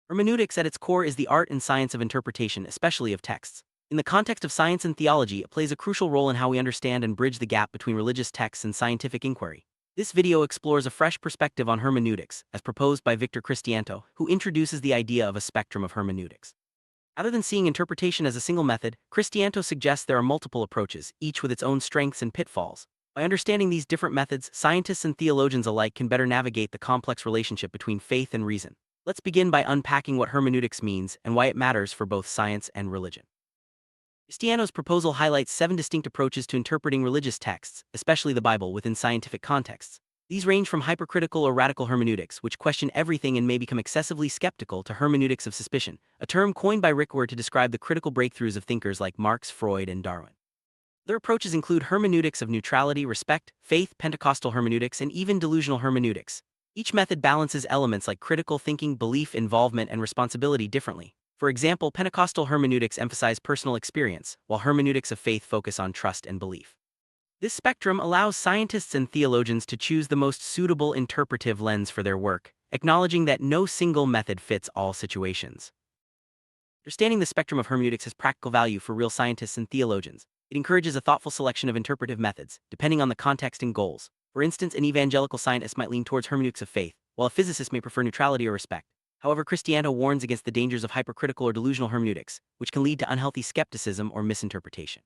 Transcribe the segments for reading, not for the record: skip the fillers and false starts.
Hermeneutics at its core is the art and science of interpretation, especially of texts. In the context of science and theology, it plays a crucial role in how we understand and bridge the gap between religious texts and scientific inquiry. This video explores a fresh perspective on hermeneutics, as proposed by Victor Cristianto, who introduces the idea of a spectrum of hermeneutics. Rather than seeing interpretation as a single method, Cristianto suggests there are multiple approaches, each with its own strengths and pitfalls. By understanding these different methods, scientists and theologians alike can better navigate the complex relationship between faith and reason. Let's begin by unpacking what hermeneutics means and why it matters for both science and religion. Cristiano's proposal highlights 7 distinct approaches to interpreting religious texts, especially the Bible, within scientific contexts. These range from hypercritical or radical hermeneutics, which question everything and may become excessively skeptical, to hermeneutics of suspicion, a term coined by Rickwer to describe the critical breakthroughs of thinkers like Marx, Freud, and Darwin. Other approaches include hermeneutics of neutrality, respect, faith, Pentecostal hermeneutics, and even delusional hermeneutics. Each method balances elements like critical thinking, belief, involvement, and responsibility differently. For example, Pentecostal hermeneutics emphasize personal experience, while hermeneutics of faith focus on trust and belief. This spectrum allows scientists and theologians to choose the most suitable interpretive lens for their work, acknowledging that no single method fits all situations. Understanding the spectrum of hermeneutics has practical value for real scientists and theologians. It encourages a thoughtful selection of interpretive methods, depending on the context and goals. For instance, an evangelical scientist might lean towards hermeneutics of faith, while a physicist may prefer neutrality or respect. However, Cristiano warns against the dangers of hypercritical or delusional hermeneutics, which can lead to unhealthy skepticism or misinterpretation.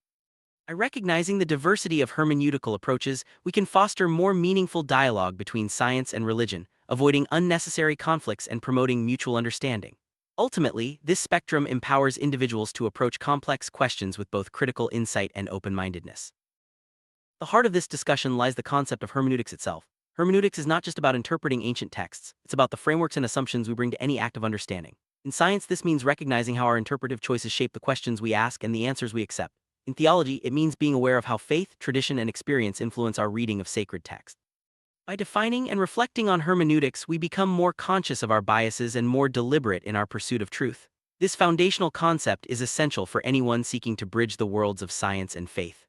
By recognizing the diversity of hermeneutical approaches, we can foster more meaningful dialogue between science and religion, avoiding unnecessary conflicts and promoting mutual understanding. Ultimately, this spectrum empowers individuals to approach complex questions with both critical insight and open-mindedness. At the heart of this discussion lies the concept of hermeneutics itself. Hermeneutics is not just about interpreting ancient texts, it's about the frameworks and assumptions we bring to any act of understanding. In science, this means recognizing how our interpretive choices shape the questions we ask and the answers we accept. In theology, it means being aware of how faith, tradition, and experience influence our reading of sacred texts. By defining and reflecting on hermeneutics, we become more conscious of our biases and more deliberate in our pursuit of truth. This foundational concept is essential for anyone seeking to bridge the worlds of science and faith.